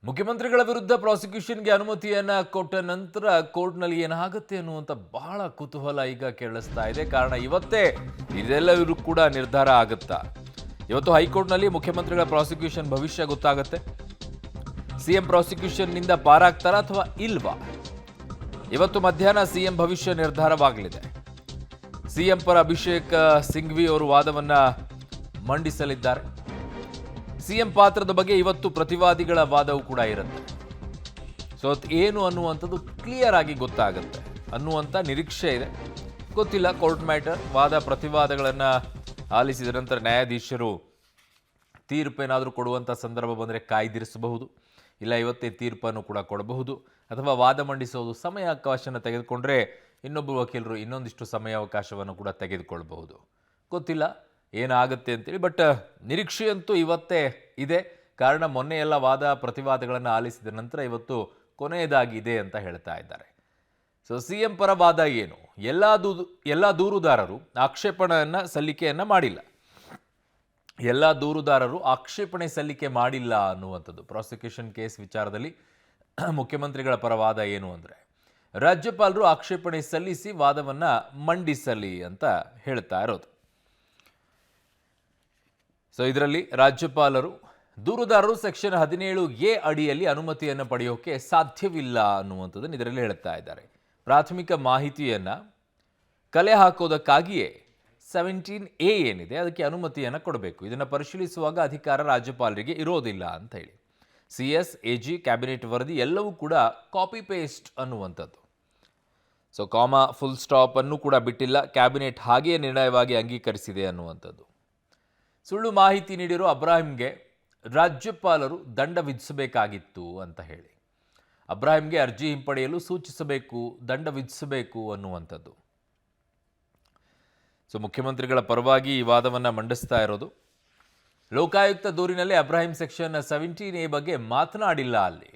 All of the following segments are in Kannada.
ಮುಖ್ಯಮಂತ್ರಿಗಳ ವಿರುದ್ಧ ಪ್ರಾಸಿಕ್ಯೂಷನ್ಗೆ ಅನುಮತಿಯನ್ನ ಕೊಟ್ಟ ನಂತರ ಕೋರ್ಟ್ನಲ್ಲಿ ಏನಾಗುತ್ತೆ ಅನ್ನುವಂಥ ಬಹಳ ಕುತೂಹಲ ಈಗ ಕೇಳಿಸ್ತಾ ಇದೆ. ಕಾರಣ ಇವತ್ತೇ ಇದೆಲ್ಲವೂ ಕೂಡ ನಿರ್ಧಾರ ಆಗುತ್ತಾ. ಇವತ್ತು ಹೈಕೋರ್ಟ್ನಲ್ಲಿ ಮುಖ್ಯಮಂತ್ರಿಗಳ ಪ್ರಾಸಿಕ್ಯೂಷನ್ ಭವಿಷ್ಯ ಗೊತ್ತಾಗುತ್ತೆ. ಸಿಎಂ ಪ್ರಾಸಿಕ್ಯೂಷನ್ನಿಂದ ಪಾರಾಗ್ತಾರಾ ಅಥವಾ ಇಲ್ವಾ? ಇವತ್ತು ಮಧ್ಯಾಹ್ನ ಸಿಎಂ ಭವಿಷ್ಯ ನಿರ್ಧಾರವಾಗಲಿದೆ. ಸಿಎಂ ಪರ ಅಭಿಷೇಕ್ ಸಿಂಘ್ವಿ ಅವರು ವಾದವನ್ನ ಮಂಡಿಸಲಿದ್ದಾರೆ. ಸಿಎಂ ಪಾತ್ರದ ಬಗ್ಗೆ ಇವತ್ತು ಪ್ರತಿವಾದಿಗಳ ವಾದವೂ ಕೂಡ ಇರುತ್ತೆ. ಸೊ ಏನು ಅನ್ನುವಂಥದ್ದು ಕ್ಲಿಯರ್ ಆಗಿ ಗೊತ್ತಾಗುತ್ತೆ ಅನ್ನುವಂಥ ನಿರೀಕ್ಷೆ ಇದೆ. ಗೊತ್ತಿಲ್ಲ, ಕೋರ್ಟ್ ಮ್ಯಾಟರ್. ವಾದ ಪ್ರತಿವಾದಗಳನ್ನು ಆಲಿಸಿದ ನಂತರ ನ್ಯಾಯಾಧೀಶರು ತೀರ್ಪೇನಾದರೂ ಕೊಡುವಂಥ ಸಂದರ್ಭ ಬಂದರೆ ಕಾಯ್ದಿರಿಸಬಹುದು, ಇಲ್ಲ ಇವತ್ತೇ ತೀರ್ಪನ್ನು ಕೂಡ ಕೊಡಬಹುದು, ಅಥವಾ ವಾದ ಮಂಡಿಸೋದು ಸಮಯಾವಕಾಶನ ತೆಗೆದುಕೊಂಡ್ರೆ ಇನ್ನೊಬ್ಬ ವಕೀಲರು ಇನ್ನೊಂದಿಷ್ಟು ಸಮಯಾವಕಾಶವನ್ನು ಕೂಡ ತೆಗೆದುಕೊಳ್ಬಹುದು. ಗೊತ್ತಿಲ್ಲ ಏನಾಗುತ್ತೆ ಅಂತೇಳಿ. ಬಟ್ ನಿರೀಕ್ಷೆಯಂತೂ ಇವತ್ತೇ ಇದೆ. ಕಾರಣ ಮೊನ್ನೆ ಎಲ್ಲ ವಾದ ಪ್ರತಿವಾದಗಳನ್ನು ಆಲಿಸಿದ ನಂತರ ಇವತ್ತು ಕೊನೆಯದಾಗಿದೆ ಅಂತ ಹೇಳ್ತಾ ಇದ್ದಾರೆ. ಸೊ ಸಿಎಂ ಪರ ವಾದ ಏನು? ಎಲ್ಲ ದೂರುದಾರರು ಆಕ್ಷೇಪಣೆಯನ್ನು ಸಲ್ಲಿಕೆಯನ್ನು ಮಾಡಿಲ್ಲ. ಎಲ್ಲ ದೂರುದಾರರು ಆಕ್ಷೇಪಣೆ ಸಲ್ಲಿಕೆ ಮಾಡಿಲ್ಲ ಅನ್ನುವಂಥದ್ದು ಪ್ರಾಸಿಕ್ಯೂಷನ್ ಕೇಸ್ ವಿಚಾರದಲ್ಲಿ ಮುಖ್ಯಮಂತ್ರಿಗಳ ಪರ ವಾದ ಏನು ಅಂದರೆ, ರಾಜ್ಯಪಾಲರು ಆಕ್ಷೇಪಣೆ ಸಲ್ಲಿಸಿ ವಾದವನ್ನು ಮಂಡಿಸಲಿ ಅಂತ ಹೇಳ್ತಾ ಇರೋದು. ಸೊ ಇದರಲ್ಲಿ ರಾಜ್ಯಪಾಲರು ದೂರುದಾರರು ಸೆಕ್ಷನ್ 17A ಅಡಿಯಲ್ಲಿ ಅನುಮತಿಯನ್ನು ಪಡೆಯೋಕೆ ಸಾಧ್ಯವಿಲ್ಲ ಅನ್ನುವಂಥದ್ದನ್ನು ಇದರಲ್ಲಿ ಹೇಳ್ತಾ ಇದ್ದಾರೆ. ಪ್ರಾಥಮಿಕ ಮಾಹಿತಿಯನ್ನು ಕಲೆ ಹಾಕೋದಕ್ಕಾಗಿಯೇ 17A ಏನಿದೆ ಅದಕ್ಕೆ ಅನುಮತಿಯನ್ನು ಕೊಡಬೇಕು. ಇದನ್ನು ಪರಿಶೀಲಿಸುವಾಗ ಅಧಿಕಾರ ರಾಜ್ಯಪಾಲರಿಗೆ ಇರೋದಿಲ್ಲ ಅಂತ ಹೇಳಿ CS, AG, ಕ್ಯಾಬಿನೆಟ್ ವರದಿ ಎಲ್ಲವೂ ಕೂಡ ಕಾಪಿ ಪೇಸ್ಟ್ ಅನ್ನುವಂಥದ್ದು. ಸೊ ಕಾಮಾ ಫುಲ್ ಸ್ಟಾಪ್ ಅನ್ನು ಕೂಡ ಬಿಟ್ಟಿಲ್ಲ. ಕ್ಯಾಬಿನೆಟ್ ಹಾಗೆಯೇ ನಿರ್ಣಯವಾಗಿ ಅಂಗೀಕರಿಸಿದೆ ಅನ್ನುವಂಥದ್ದು. ಸುಳ್ಳು ಮಾಹಿತಿ ನೀಡಿರೋ ಅಬ್ರಾಹಿಂಗೆ ರಾಜ್ಯಪಾಲರು ದಂಡ ವಿಧಿಸಬೇಕಾಗಿತ್ತು ಅಂತ ಹೇಳಿ ಅಬ್ರಾಹಿಂಗೆ ಅರ್ಜಿ ಹಿಂಪಡೆಯಲು ಸೂಚಿಸಬೇಕು, ದಂಡ ವಿಧಿಸಬೇಕು ಅನ್ನುವಂಥದ್ದು. ಸೊ ಮುಖ್ಯಮಂತ್ರಿಗಳ ಪರವಾಗಿ ಈ ವಾದವನ್ನು ಮಂಡಿಸ್ತಾ ಇರೋದು. ಲೋಕಾಯುಕ್ತ ದೂರಿನಲ್ಲಿ ಅಬ್ರಾಹಿಂ ಸೆಕ್ಷನ್ 17A ಬಗ್ಗೆ ಮಾತನಾಡಿಲ್ಲ ಅಲ್ಲಿ.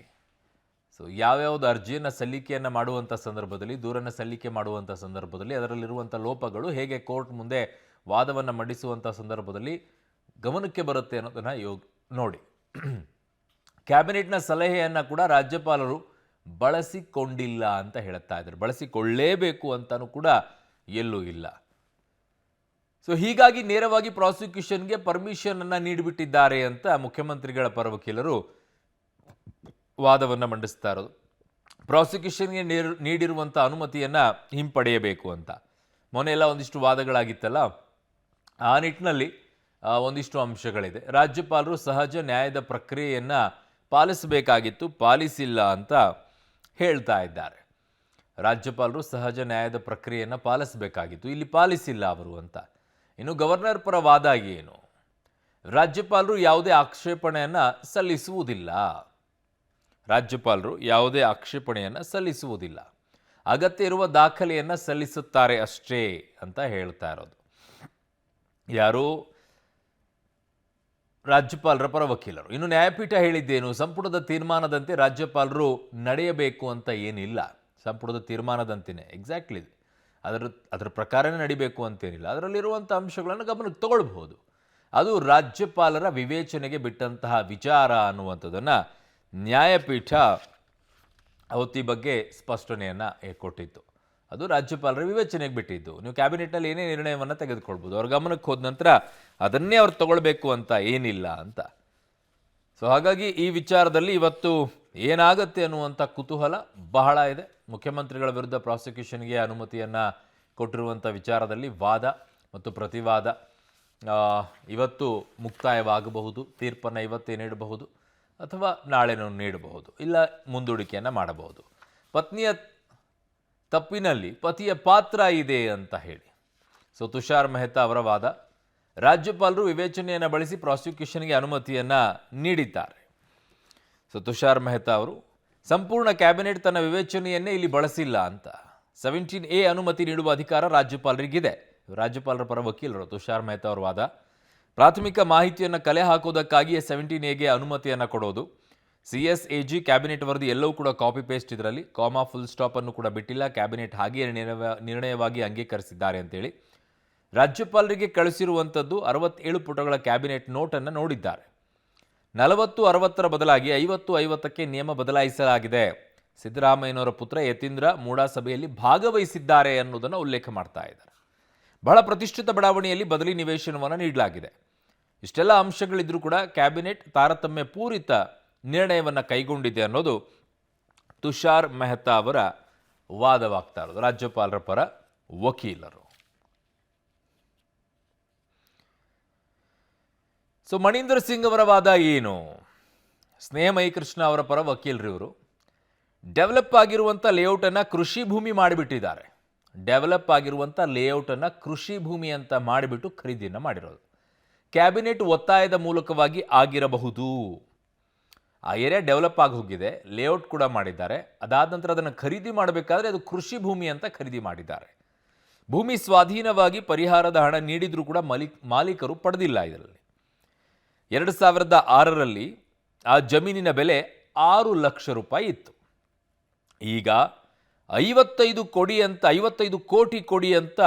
ಸೊ ಯಾವ್ಯಾವುದು ಅರ್ಜಿಯನ್ನು ಸಲ್ಲಿಕೆಯನ್ನು ಮಾಡುವಂಥ ಸಂದರ್ಭದಲ್ಲಿ, ದೂರನ್ನು ಸಲ್ಲಿಕೆ ಮಾಡುವಂಥ ಸಂದರ್ಭದಲ್ಲಿ ಅದರಲ್ಲಿರುವಂಥ ಲೋಪಗಳು ಹೇಗೆ ಕೋರ್ಟ್ ಮುಂದೆ ವಾದವನ್ನು ಮಂಡಿಸುವಂಥ ಸಂದರ್ಭದಲ್ಲಿ ಗಮನಕ್ಕೆ ಬರುತ್ತೆ ಅನ್ನೋದನ್ನು ನೋಡಿ. ಕ್ಯಾಬಿನೆಟ್ನ ಸಲಹೆಯನ್ನು ಕೂಡ ರಾಜ್ಯಪಾಲರು ಬಳಸಿಕೊಂಡಿಲ್ಲ ಅಂತ ಹೇಳ್ತಾ ಇದ್ದಾರೆ. ಬಳಸಿಕೊಳ್ಳಲೇಬೇಕು ಅಂತಲೂ ಕೂಡ ಎಲ್ಲೂ ಇಲ್ಲ. ಸೊ ಹೀಗಾಗಿ ನೇರವಾಗಿ ಪ್ರಾಸಿಕ್ಯೂಷನ್ಗೆ ಪರ್ಮಿಷನ್ ಅನ್ನು ನೀಡಿಬಿಟ್ಟಿದ್ದಾರೆ ಅಂತ ಮುಖ್ಯಮಂತ್ರಿಗಳ ಪರ ವಕೀಲರು ವಾದವನ್ನು ಮಂಡಿಸ್ತಾ ಇರೋದು. ಪ್ರಾಸಿಕ್ಯೂಷನ್ಗೆ ನೀಡಿರುವಂಥ ಅನುಮತಿಯನ್ನು ಹಿಂಪಡೆಯಬೇಕು ಅಂತ. ಮೊನ್ನೆ ಎಲ್ಲ ಒಂದಿಷ್ಟು ವಾದಗಳಾಗಿತ್ತಲ್ಲ, ಆ ನಿಟ್ಟಿನಲ್ಲಿ ಒಂದಿಷ್ಟು ಅಂಶಗಳಿದೆ. ರಾಜ್ಯಪಾಲರು ಸಹಜ ನ್ಯಾಯದ ಪ್ರಕ್ರಿಯೆಯನ್ನು ಪಾಲಿಸಬೇಕಾಗಿತ್ತು, ಪಾಲಿಸಿಲ್ಲ ಅಂತ ಹೇಳ್ತಾ ಇದ್ದಾರೆ. ರಾಜ್ಯಪಾಲರು ಸಹಜ ನ್ಯಾಯದ ಪ್ರಕ್ರಿಯೆಯನ್ನು ಪಾಲಿಸಬೇಕಾಗಿತ್ತು, ಇಲ್ಲಿ ಪಾಲಿಸಿಲ್ಲ ಅವರು ಅಂತ. ಇನ್ನು ಗವರ್ನರ್ ಪರ ವಾದ ಏನು? ರಾಜ್ಯಪಾಲರು ಯಾವುದೇ ಆಕ್ಷೇಪಣೆಯನ್ನು ಸಲ್ಲಿಸುವುದಿಲ್ಲ. ರಾಜ್ಯಪಾಲರು ಯಾವುದೇ ಆಕ್ಷೇಪಣೆಯನ್ನು ಸಲ್ಲಿಸುವುದಿಲ್ಲ, ಅಗತ್ಯ ಇರುವ ದಾಖಲೆಯನ್ನು ಸಲ್ಲಿಸುತ್ತಾರೆ ಅಷ್ಟೇ ಅಂತ ಹೇಳ್ತಾ ಇರೋದು ಯಾರು? ರಾಜ್ಯಪಾಲರ ಪರ ವಕೀಲರು. ಇನ್ನು ನ್ಯಾಯಪೀಠ ಹೇಳಿದ್ದೇನು? ಸಂಪುಟದ ತೀರ್ಮಾನದಂತೆ ರಾಜ್ಯಪಾಲರು ನಡೆಯಬೇಕು ಅಂತ ಏನಿಲ್ಲ. ಸಂಪುಟದ ತೀರ್ಮಾನದಂತೆಯೇ ಎಕ್ಸಾಕ್ಟ್ಲಿ ಅದರ ಪ್ರಕಾರನೇ ನಡಿಬೇಕು ಅಂತೇನಿಲ್ಲ. ಅದರಲ್ಲಿರುವಂಥ ಅಂಶಗಳನ್ನು ಗಮನಕ್ಕೆ ತಗೊಳ್ಬಹುದು. ಅದು ರಾಜ್ಯಪಾಲರ ವಿವೇಚನೆಗೆ ಬಿಟ್ಟಂತಹ ವಿಚಾರ ಅನ್ನುವಂಥದ್ದನ್ನು ನ್ಯಾಯಪೀಠ ಅವತ್ತಿ ಬಗ್ಗೆ ಸ್ಪಷ್ಟನೆಯನ್ನು ಕೊಟ್ಟಿತ್ತು. ಅದು ರಾಜ್ಯಪಾಲರ ವಿವೇಚನೆಗೆ ಬಿಟ್ಟಿದ್ದು. ನೀವು ಕ್ಯಾಬಿನೆಟ್ನಲ್ಲಿ ಏನೇ ನಿರ್ಣಯವನ್ನು ತೆಗೆದುಕೊಳ್ಬೋದು, ಅವ್ರ ಗಮನಕ್ಕೆ ಹೋದ ನಂತರ ಅದನ್ನೇ ಅವ್ರು ತಗೊಳ್ಬೇಕು ಅಂತ ಏನಿಲ್ಲ ಅಂತ. ಸೊ ಹಾಗಾಗಿ ಈ ವಿಚಾರದಲ್ಲಿ ಇವತ್ತು ಏನಾಗುತ್ತೆ ಅನ್ನುವಂಥ ಕುತೂಹಲ ಬಹಳ ಇದೆ. ಮುಖ್ಯಮಂತ್ರಿಗಳ ವಿರುದ್ಧ ಪ್ರಾಸಿಕ್ಯೂಷನ್ಗೆ ಅನುಮತಿಯನ್ನು ಕೊಟ್ಟಿರುವಂಥ ವಿಚಾರದಲ್ಲಿ ವಾದ ಮತ್ತು ಪ್ರತಿವಾದ ಇವತ್ತು ಮುಕ್ತಾಯವಾಗಬಹುದು. ತೀರ್ಪನ್ನು ಇವತ್ತೇ ನೀಡಬಹುದು ಅಥವಾ ನಾಳೆನೂ ನೀಡಬಹುದು, ಇಲ್ಲ ಮುಂದೂಡಿಕೆಯನ್ನು ಮಾಡಬಹುದು. ಪತ್ನಿಯ ತಪ್ಪಿನಲ್ಲಿ ಪತಿಯ ಪಾತ್ರ ಇದೆ ಅಂತ ಹೇಳಿ ಸೊ ತುಷಾರ್ ಮೆಹ್ತಾ ಅವರ ವಾದ. ರಾಜ್ಯಪಾಲರು ವಿವೇಚನೆಯನ್ನು ಬಳಸಿ ಪ್ರಾಸಿಕ್ಯೂಷನ್ಗೆ ಅನುಮತಿಯನ್ನು ನೀಡಿದ್ದಾರೆ. ಸೊ ತುಷಾರ್ ಮೆಹ್ತಾ ಅವರು ಸಂಪೂರ್ಣ ಕ್ಯಾಬಿನೆಟ್ ತನ್ನ ವಿವೇಚನೆಯನ್ನೇ ಇಲ್ಲಿ ಬಳಸಿಲ್ಲ ಅಂತ. 17A ಅನುಮತಿ ನೀಡುವ ಅಧಿಕಾರ ರಾಜ್ಯಪಾಲರಿಗಿದೆ. ರಾಜ್ಯಪಾಲರ ಪರ ವಕೀಲರು ತುಷಾರ್ ಮೆಹ್ತಾ ಅವರ ವಾದ. ಪ್ರಾಥಮಿಕ ಮಾಹಿತಿಯನ್ನು ಕಲೆ ಹಾಕೋದಕ್ಕಾಗಿಯೇ 17Aಗೆ ಅನುಮತಿಯನ್ನು ಕೊಡೋದು. CS, AG, ಕ್ಯಾಬಿನೆಟ್ ವರದಿ ಎಲ್ಲವೂ ಕೂಡ ಕಾಪಿ ಪೇಸ್ಟ್. ಇದರಲ್ಲಿ ಕಾಮಾ ಫುಲ್ ಸ್ಟಾಪ್ ಅನ್ನು ಕೂಡ ಬಿಟ್ಟಿಲ್ಲ. ಕ್ಯಾಬಿನೆಟ್ ಹಾಗೆಯೇ ನಿರ್ಣಯವಾಗಿ ಅಂಗೀಕರಿಸಿದ್ದಾರೆ ಅಂತೇಳಿ ರಾಜ್ಯಪಾಲರಿಗೆ ಕಳಿಸಿರುವಂಥದ್ದು 67 ಪುಟಗಳ ಕ್ಯಾಬಿನೆಟ್ ನೋಟನ್ನು ನೋಡಿದ್ದಾರೆ. 40-60ರ ಬದಲಾಗಿ 50-50ಕ್ಕೆ ನಿಯಮ ಬದಲಾಯಿಸಲಾಗಿದೆ. ಸಿದ್ದರಾಮಯ್ಯನವರ ಪುತ್ರ ಯತೀಂದ್ರ ಮೂಡಾ ಸಭೆಯಲ್ಲಿ ಭಾಗವಹಿಸಿದ್ದಾರೆ ಅನ್ನೋದನ್ನು ಉಲ್ಲೇಖ ಮಾಡ್ತಾ ಇದ್ದಾರೆ. ಬಹಳ ಪ್ರತಿಷ್ಠಿತ ಬಡಾವಣೆಯಲ್ಲಿ ಬದಲಿ ನಿವೇಶನವನ್ನು ನೀಡಲಾಗಿದೆ. ಇಷ್ಟೆಲ್ಲ ಅಂಶಗಳಿದ್ರೂ ಕೂಡ ಕ್ಯಾಬಿನೆಟ್ ತಾರತಮ್ಯ ಪೂರಿತ ನಿರ್ಣಯವನ್ನು ಕೈಗೊಂಡಿದೆ ಅನ್ನೋದು ತುಷಾರ್ ಮೆಹ್ತಾ ಅವರ ವಾದವಾಗ್ತಾ ಇರೋದು. ರಾಜ್ಯಪಾಲರ ಪರ ವಕೀಲರು. ಸೊ ಮಣೀಂದರ್ ಸಿಂಗ್ ಅವರ ವಾದ ಏನು? ಸ್ನೇಹಮಯಿ ಕೃಷ್ಣ ಅವರ ಪರ ವಕೀಲರು ಇವರು. ಡೆವಲಪ್ ಆಗಿರುವಂಥ ಲೇಔಟನ್ನು ಕೃಷಿ ಭೂಮಿ ಮಾಡಿಬಿಟ್ಟಿದ್ದಾರೆ. ಡೆವಲಪ್ ಆಗಿರುವಂಥ ಲೇಔಟನ್ನು ಕೃಷಿ ಭೂಮಿ ಅಂತ ಮಾಡಿಬಿಟ್ಟು ಖರೀದಿಯನ್ನು ಮಾಡಿರೋದು. ಕ್ಯಾಬಿನೆಟ್ ಒತ್ತಾಯದ ಮೂಲಕವಾಗಿ ಆಗಿರಬಹುದು. ಆ ಏರಿಯಾ ಡೆವಲಪ್ ಆಗಿ ಹೋಗಿದೆ, ಲೇಔಟ್ ಕೂಡ ಮಾಡಿದ್ದಾರೆ. ಅದಾದ ನಂತರ ಅದನ್ನು ಖರೀದಿ ಮಾಡಬೇಕಾದ್ರೆ ಅದು ಕೃಷಿ ಭೂಮಿ ಅಂತ ಖರೀದಿ ಮಾಡಿದ್ದಾರೆ. ಭೂಮಿ ಸ್ವಾಧೀನವಾಗಿ ಪರಿಹಾರದ ಹಣ ನೀಡಿದ್ರೂ ಕೂಡ ಮಾಲೀಕರು ಪಡೆದಿಲ್ಲ. ಇದರಲ್ಲಿ 2006ರಲ್ಲಿ ಆ ಜಮೀನಿನ ಬೆಲೆ 6 ಲಕ್ಷ ರೂಪಾಯಿ ಇತ್ತು. ಈಗ 55 ಕೋಟಿ ಕೊಡಿ ಅಂತ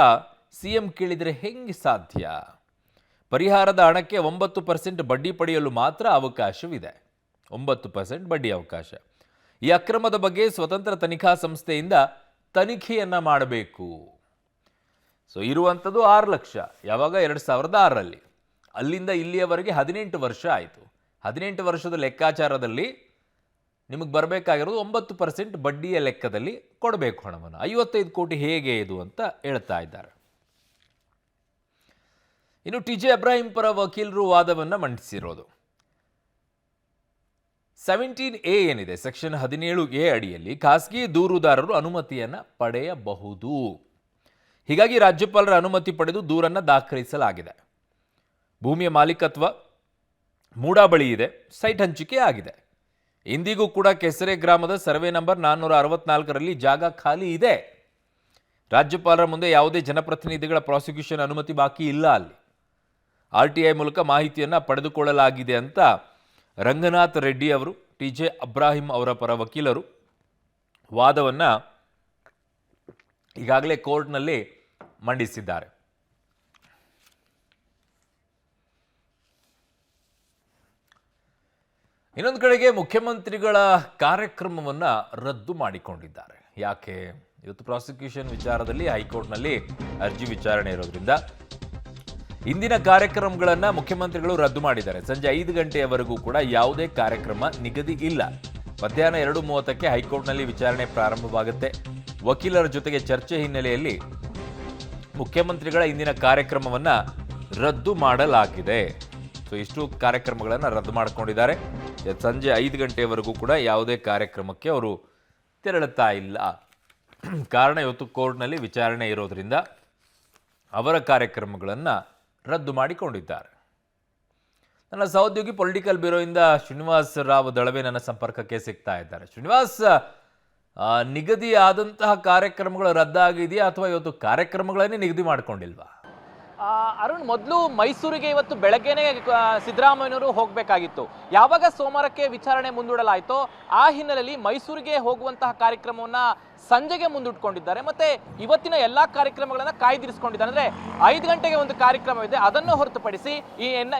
CM ಕೇಳಿದರೆ ಹೆಂಗೆ ಸಾಧ್ಯ? ಪರಿಹಾರದ ಹಣಕ್ಕೆ 9% ಬಡ್ಡಿ ಪಡೆಯಲು ಮಾತ್ರ ಅವಕಾಶವಿದೆ. 9% ಬಡ್ಡಿ ಅವಕಾಶ. ಈ ಅಕ್ರಮದ ಬಗ್ಗೆ ಸ್ವತಂತ್ರ ತನಿಖಾ ಸಂಸ್ಥೆಯಿಂದ ತನಿಖೆಯನ್ನು ಮಾಡಬೇಕು. ಸೊ ಇರುವಂಥದ್ದು 6 ಲಕ್ಷ. ಯಾವಾಗ 2006ರಲ್ಲಿ. ಅಲ್ಲಿಂದ ಇಲ್ಲಿಯವರೆಗೆ 18 ವರ್ಷ ಆಯಿತು. 18 ವರ್ಷದ ಲೆಕ್ಕಾಚಾರದಲ್ಲಿ ನಿಮಗೆ ಬರಬೇಕಾಗಿರೋದು 9% ಬಡ್ಡಿಯ ಲೆಕ್ಕದಲ್ಲಿ ಕೊಡಬೇಕು ಹಣವನ್ನು. 55 ಕೋಟಿ ಹೇಗೆ ಇದು ಅಂತ ಹೇಳ್ತಾ ಇದ್ದಾರೆ. ಇನ್ನು TJ ಅಬ್ರಾಹಿಂ ಪರ ವಕೀಲರು ವಾದವನ್ನು ಮಂಡಿಸಿರೋದು. 17A ಏನಿದೆ, ಸೆಕ್ಷನ್ 17A ಅಡಿಯಲ್ಲಿ ಖಾಸಗಿ ದೂರುದಾರರು ಅನುಮತಿಯನ್ನು ಪಡೆಯಬಹುದು. ಹೀಗಾಗಿ ರಾಜ್ಯಪಾಲರ ಅನುಮತಿ ಪಡೆದು ದೂರನ್ನು ದಾಖಲಿಸಲಾಗಿದೆ. ಭೂಮಿಯ ಮಾಲೀಕತ್ವ ಮೂಡಾ ಬಳಿ ಇದೆ. ಸೈಟ್ ಹಂಚಿಕೆ ಆಗಿದೆ. ಇಂದಿಗೂ ಕೂಡ ಕೆಸರೆ ಗ್ರಾಮದ ಸರ್ವೆ ನಂಬರ್ 464ರಲ್ಲಿ ಜಾಗ ಖಾಲಿ ಇದೆ. ರಾಜ್ಯಪಾಲರ ಮುಂದೆ ಯಾವುದೇ ಜನಪ್ರತಿನಿಧಿಗಳ ಪ್ರಾಸಿಕ್ಯೂಷನ್ ಅನುಮತಿ ಬಾಕಿ ಇಲ್ಲ. ಅಲ್ಲಿ RTI ಮೂಲಕ ಮಾಹಿತಿಯನ್ನು ಪಡೆದುಕೊಳ್ಳಲಾಗಿದೆ ಅಂತ ರಂಗನಾಥ್ ರೆಡ್ಡಿ ಅವರು, TJ ಅಬ್ರಾಹಿಂ ಅವರ ಪರ ವಕೀಲರು ವಾದವನ್ನು ಈಗಾಗಲೇ ಕೋರ್ಟ್ನಲ್ಲಿ ಮಂಡಿಸಿದ್ದಾರೆ. ಇನ್ನೊಂದು ಕಡೆಗೆ ಮುಖ್ಯಮಂತ್ರಿಗಳ ಕಾರ್ಯಕ್ರಮವನ್ನು ರದ್ದು ಮಾಡಿಕೊಂಡಿದ್ದಾರೆ. ಯಾಕೆ? ಇವತ್ತು ಪ್ರಾಸಿಕ್ಯೂಷನ್ ವಿಚಾರದಲ್ಲಿ ಹೈಕೋರ್ಟ್ನಲ್ಲಿ ಅರ್ಜಿ ವಿಚಾರಣೆ ಇರೋದ್ರಿಂದ ಇಂದಿನ ಕಾರ್ಯಕ್ರಮಗಳನ್ನು ಮುಖ್ಯಮಂತ್ರಿಗಳು ರದ್ದು ಮಾಡಿದ್ದಾರೆ. ಸಂಜೆ 5 ಗಂಟೆಯವರೆಗೂ ಕೂಡ ಯಾವುದೇ ಕಾರ್ಯಕ್ರಮ ನಿಗದಿ ಇಲ್ಲ. ಮಧ್ಯಾಹ್ನ 2:30ಕ್ಕೆ ಹೈಕೋರ್ಟ್ನಲ್ಲಿ ವಿಚಾರಣೆ ಪ್ರಾರಂಭವಾಗುತ್ತೆ. ವಕೀಲರ ಜೊತೆಗೆ ಚರ್ಚೆ ಹಿನ್ನೆಲೆಯಲ್ಲಿ ಮುಖ್ಯಮಂತ್ರಿಗಳ ಇಂದಿನ ಕಾರ್ಯಕ್ರಮವನ್ನು ರದ್ದು ಮಾಡಲಾಗಿದೆ. ಸೊ ಇಷ್ಟು ಕಾರ್ಯಕ್ರಮಗಳನ್ನು ರದ್ದು ಮಾಡಿಕೊಂಡಿದ್ದಾರೆ. ಸಂಜೆ 5 ಗಂಟೆಯವರೆಗೂ ಕೂಡ ಯಾವುದೇ ಕಾರ್ಯಕ್ರಮಕ್ಕೆ ಅವರು ತೆರಳುತ್ತಾ ಇಲ್ಲ. ಕಾರಣ ಇವತ್ತು ಕೋರ್ಟ್ನಲ್ಲಿ ವಿಚಾರಣೆ ಇರೋದ್ರಿಂದ ಅವರ ಕಾರ್ಯಕ್ರಮಗಳನ್ನು ರದ್ದು ಮಾಡಿಕೊಂಡಿದ್ದಾರೆ. ನನ್ನ ಸಹೋದ್ಯೋಗಿ ಪೊಲಿಟಿಕಲ್ ಬ್ಯೂರೋಯಿಂದ ಶ್ರೀನಿವಾಸ್ ರಾವ್ ದಳವೆ ನನ್ನ ಸಂಪರ್ಕಕ್ಕೆ ಸಿಗ್ತಾ ಇದ್ದಾರೆ. ಶ್ರೀನಿವಾಸ್, ನಿಗದಿ ಆದಂತಹ ಕಾರ್ಯಕ್ರಮಗಳು ರದ್ದಾಗಿದೆಯಾ ಅಥವಾ ಇವತ್ತು ಕಾರ್ಯಕ್ರಮಗಳನ್ನೇ ನಿಗದಿ ಮಾಡಿಕೊಂಡಿಲ್ವಾ? ಅರುಣ್, ಮೊದಲು ಮೈಸೂರಿಗೆ ಇವತ್ತು ಬೆಳಗ್ಗೆನೆ ಸಿದ್ದರಾಮಯ್ಯನವರು ಹೋಗಬೇಕಾಗಿತ್ತು. ಯಾವಾಗ ಸೋಮವಾರಕ್ಕೆ ವಿಚಾರಣೆ ಮುಂದೂಡಲಾಯಿತೋ ಆ ಹಿನ್ನೆಲೆಯಲ್ಲಿ ಮೈಸೂರಿಗೆ ಹೋಗುವಂತಹ ಕಾರ್ಯಕ್ರಮವನ್ನ ಸಂಜೆಗೆ ಮುಂದೂಡ್ಕೊಂಡಿದ್ದಾರೆ. ಮತ್ತೆ ಇವತ್ತಿನ ಎಲ್ಲಾ ಕಾರ್ಯಕ್ರಮಗಳನ್ನ ಕಾಯ್ದಿರಿಸಿಕೊಂಡಿದ್ದಾರೆ. ಅಂದ್ರೆ 5 ಗಂಟೆಗೆ ಒಂದು ಕಾರ್ಯಕ್ರಮವಿದೆ, ಅದನ್ನು ಹೊರತುಪಡಿಸಿ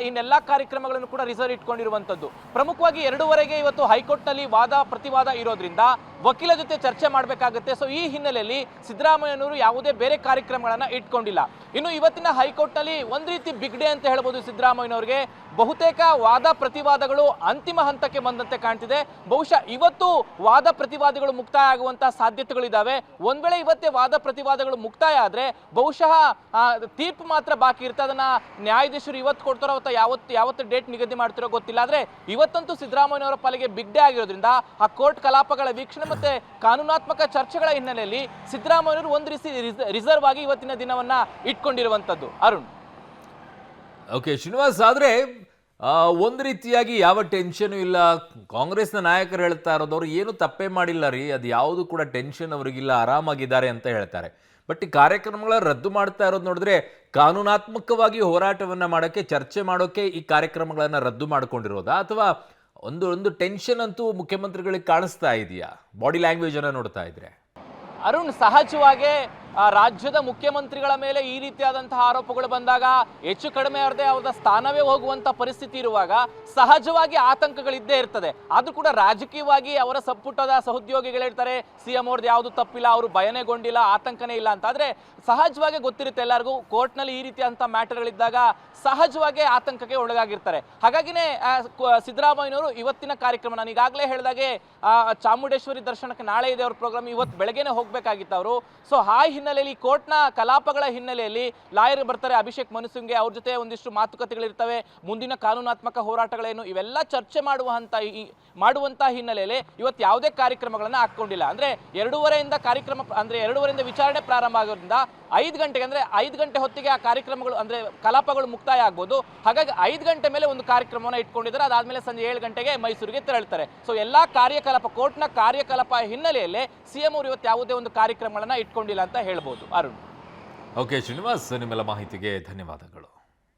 ಇನ್ನೆಲ್ಲಾ ಕಾರ್ಯಕ್ರಮಗಳನ್ನು ಕೂಡ ರಿಸರ್ವ್ ಇಟ್ಕೊಂಡಿರುವಂತದ್ದು. ಪ್ರಮುಖವಾಗಿ 2:15ಗೆ ಇವತ್ತು ಹೈಕೋರ್ಟ್ ನಲ್ಲಿ ವಾದ ಪ್ರತಿವಾದ ಇರೋದ್ರಿಂದ ವಕೀಲ ಜೊತೆ ಚರ್ಚೆ ಮಾಡಬೇಕಾಗುತ್ತೆ. ಸೊ ಈ ಹಿನ್ನೆಲೆಯಲ್ಲಿ ಸಿದ್ದರಾಮಯ್ಯನವರು ಯಾವುದೇ ಬೇರೆ ಕಾರ್ಯಕ್ರಮಗಳನ್ನ ಇಟ್ಕೊಂಡಿಲ್ಲ. ಇನ್ನು ಇವತ್ತಿನ ಹೈಕೋರ್ಟ್ ನಲ್ಲಿ ಒಂದ್ ರೀತಿ ಬಿಗ್ ಡೇ ಅಂತ ಹೇಳ್ಬೋದು ಸಿದ್ದರಾಮಯ್ಯನವರಿಗೆ. ಬಹುತೇಕ ವಾದ ಪ್ರತಿವಾದಗಳು ಅಂತಿಮ ಹಂತಕ್ಕೆ ಬಂದಂತೆ ಕಾಣ್ತಿದೆ. ಬಹುಶಃ ಇವತ್ತು ವಾದ ಪ್ರತಿವಾದಗಳು ಮುಕ್ತಾಯ ಆಗುವಂತಹ ಸಾಧ್ಯತೆಗಳಿದ್ದಾವೆ. ಒಂದ್ ವೇಳೆ ಇವತ್ತೇ ವಾದ ಪ್ರತಿವಾದಗಳು ಮುಕ್ತಾಯ ಆದ್ರೆ ಬಹುಶಃ ತೀರ್ಪು ಮಾತ್ರ ಬಾಕಿ ಇರುತ್ತೆ. ಅದನ್ನ ನ್ಯಾಯಾಧೀಶರು ಇವತ್ತು ಕೊಡ್ತಾರೋ ಅಥವಾ ಯಾವತ್ತು ಡೇಟ್ ನಿಗದಿ ಮಾಡ್ತಿರೋ ಗೊತ್ತಿಲ್ಲ. ಆದ್ರೆ ಇವತ್ತಂತೂ ಸಿದ್ದರಾಮಯ್ಯನವರ ಪಾಲಿಗೆ ಬಿಗ್ ಡೇ ಆಗಿರೋದ್ರಿಂದ ಆ ಕೋರ್ಟ್ ಕಲಾಪಗಳ ವೀಕ್ಷಣೆ ಮತ್ತೆ ಕಾನೂನಾತ್ಮಕ ಚರ್ಚೆಗಳ ಹಿನ್ನೆಲೆಯಲ್ಲಿ ಸಿದ್ದರಾಮಯ್ಯನವರು ಒಂದು ರೀತಿ ರಿಸರ್ವ್ ಆಗಿ ಇವತ್ತಿನ ದಿನವನ್ನ ಇಟ್ಕೊಂಡಿರುವಂತದ್ದು. ಅರುಣ್, ಓಕೆ ಶ್ರೀನಿವಾಸ್, ಆದರೆ ಒಂದು ರೀತಿಯಾಗಿ ಯಾವ ಟೆನ್ಷನು ಇಲ್ಲ. ಕಾಂಗ್ರೆಸ್ನ ನಾಯಕರು ಹೇಳ್ತಾ ಇರೋದು ಅವರು ಏನು ತಪ್ಪೇ ಮಾಡಿಲ್ಲ ರೀ, ಅದು ಯಾವುದು ಕೂಡ ಟೆನ್ಷನ್ ಅವರಿಗಿಲ್ಲ, ಆರಾಮಾಗಿದ್ದಾರೆ ಅಂತ ಹೇಳ್ತಾರೆ. ಬಟ್ ಈ ಕಾರ್ಯಕ್ರಮಗಳ ರದ್ದು ಮಾಡ್ತಾ ಇರೋದು ನೋಡಿದ್ರೆ ಕಾನೂನಾತ್ಮಕವಾಗಿ ಹೋರಾಟವನ್ನು ಮಾಡೋಕ್ಕೆ, ಚರ್ಚೆ ಮಾಡೋಕ್ಕೆ ಈ ಕಾರ್ಯಕ್ರಮಗಳನ್ನು ರದ್ದು ಮಾಡ್ಕೊಂಡಿರೋದಾ ಅಥವಾ ಒಂದು ಟೆನ್ಷನ್ ಅಂತೂ ಮುಖ್ಯಮಂತ್ರಿಗಳಿಗೆ ಕಾಣಿಸ್ತಾ ಇದೆಯಾ ಬಾಡಿ ಲ್ಯಾಂಗ್ವೇಜ್ ಅನ್ನು ನೋಡ್ತಾ ಇದ್ರೆ? ಅರುಣ್, ಸಹಜವಾಗಿ ರಾಜ್ಯದ ಮುಖ್ಯಮಂತ್ರಿಗಳ ಮೇಲೆ ಈ ರೀತಿಯಾದಂತಹ ಆರೋಪಗಳು ಬಂದಾಗ ಹೆಚ್ಚು ಕಡಿಮೆ ಅವ್ರದ ಸ್ಥಾನವೇ ಹೋಗುವಂತ ಪರಿಸ್ಥಿತಿ ಇರುವಾಗ ಸಹಜವಾಗಿ ಆತಂಕಗಳಿದ್ದೇ ಇರ್ತದೆ. ಅದು ಕೂಡ ರಾಜಕೀಯವಾಗಿ ಅವರ ಸಂಪುಟದ ಸಹೋದ್ಯೋಗಿಗಳು ಹೇಳ್ತಾರೆ ಸಿಎಂ ಅವ್ರದ್ದು ಯಾವುದು ತಪ್ಪಿಲ್ಲ, ಅವರು ಭಯನೇಗೊಂಡಿಲ್ಲ, ಆತಂಕನೇ ಇಲ್ಲ ಅಂತ. ಆದ್ರೆ ಸಹಜವಾಗಿ ಗೊತ್ತಿರುತ್ತೆ ಎಲ್ಲರಿಗೂ, ಕೋರ್ಟ್ನಲ್ಲಿ ಈ ರೀತಿಯಾದಂತಹ ಮ್ಯಾಟರ್ಗಳಿದ್ದಾಗ ಸಹಜವಾಗಿ ಆತಂಕಕ್ಕೆ ಒಳಗಾಗಿರ್ತಾರೆ. ಹಾಗಾಗಿನೇ ಸಿದ್ದರಾಮಯ್ಯನವರು ಇವತ್ತಿನ ಕಾರ್ಯಕ್ರಮ, ನಾನು ಈಗಾಗಲೇ ಹೇಳಿದಾಗೆ ಚಾಮುಂಡೇಶ್ವರಿ ದರ್ಶನಕ್ಕೆ ನಾಳೆ ಇದೆ ಅವ್ರ ಪ್ರೋಗ್ರಾಮ್, ಇವತ್ತು ಬೆಳಗ್ಗೆನೆ ಹೋಗ್ಬೇಕಾಗಿತ್ತು ಅವರು. ಸೊ ಆ ಹಿನ್ನೆಲೆಯಲ್ಲಿ ಕೋರ್ಟ್ನ ಕಲಾಪಗಳ ಹಿನ್ನೆಲೆಯಲ್ಲಿ ಲಾಯರ್ ಬರ್ತಾರೆ, ಅಭಿಷೇಕ್ ಮನು ಸಿಂಘ್ಗೆ, ಅವ್ರ ಜೊತೆ ಒಂದಿಷ್ಟು ಮಾತುಕತೆಗಳಿರ್ತವೆ, ಮುಂದಿನ ಕಾನೂನಾತ್ಮಕ ಹೋರಾಟಗಳೇನು ಇವೆಲ್ಲ ಚರ್ಚೆ ಮಾಡುವಂತಹ ಹಿನ್ನೆಲೆಯಲ್ಲಿ ಇವತ್ತು ಯಾವುದೇ ಕಾರ್ಯಕ್ರಮಗಳನ್ನ ಹಾಕೊಂಡಿಲ್ಲ. ಅಂದ್ರೆ 2:30 ಕಾರ್ಯಕ್ರಮ, ಅಂದ್ರೆ 2:30 ವಿಚಾರಣೆ ಪ್ರಾರಂಭ ಆಗೋದ್ರಿಂದ 5 ಗಂಟೆಗೆ, ಅಂದ್ರೆ 5 ಗಂಟೆ ಹೊತ್ತಿಗೆ ಆ ಕಾರ್ಯಕ್ರಮಗಳು, ಅಂದ್ರೆ ಕಲಾಪಗಳು ಮುಕ್ತಾಯ ಆಗ್ಬೋದು. ಹಾಗಾಗಿ 5 ಗಂಟೆ ಮೇಲೆ ಒಂದು ಕಾರ್ಯಕ್ರಮವನ್ನು ಇಟ್ಕೊಂಡಿದ್ದಾರೆ. ಅದಾದ್ಮೇಲೆ ಸಂಜೆ 7 ಗಂಟೆಗೆ ಮೈಸೂರಿಗೆ ತೆರಳುತ್ತಾರೆ. ಸೊ ಎಲ್ಲಾ ಕಾರ್ಯಕಲಾಪ, ಕೋರ್ಟ್ನ ಕಾರ್ಯಕಲಾಪ ಹಿನ್ನೆಲೆಯಲ್ಲಿ ಸಿಎಂ ಅವರು ಇವತ್ತು ಯಾವುದೇ ಒಂದು ಕಾರ್ಯಕ್ರಮಗಳನ್ನ ಇಟ್ಕೊಂಡಿಲ್ಲ ಅಂತ ಹೇಳ್ಬೋದು. ಅರುಣ್. ಓಕೆ ಶ್ರೀನಿವಾಸ್, ನಿಮ್ಮೆಲ್ಲ ಮಾಹಿತಿಗೆ ಧನ್ಯವಾದಗಳು.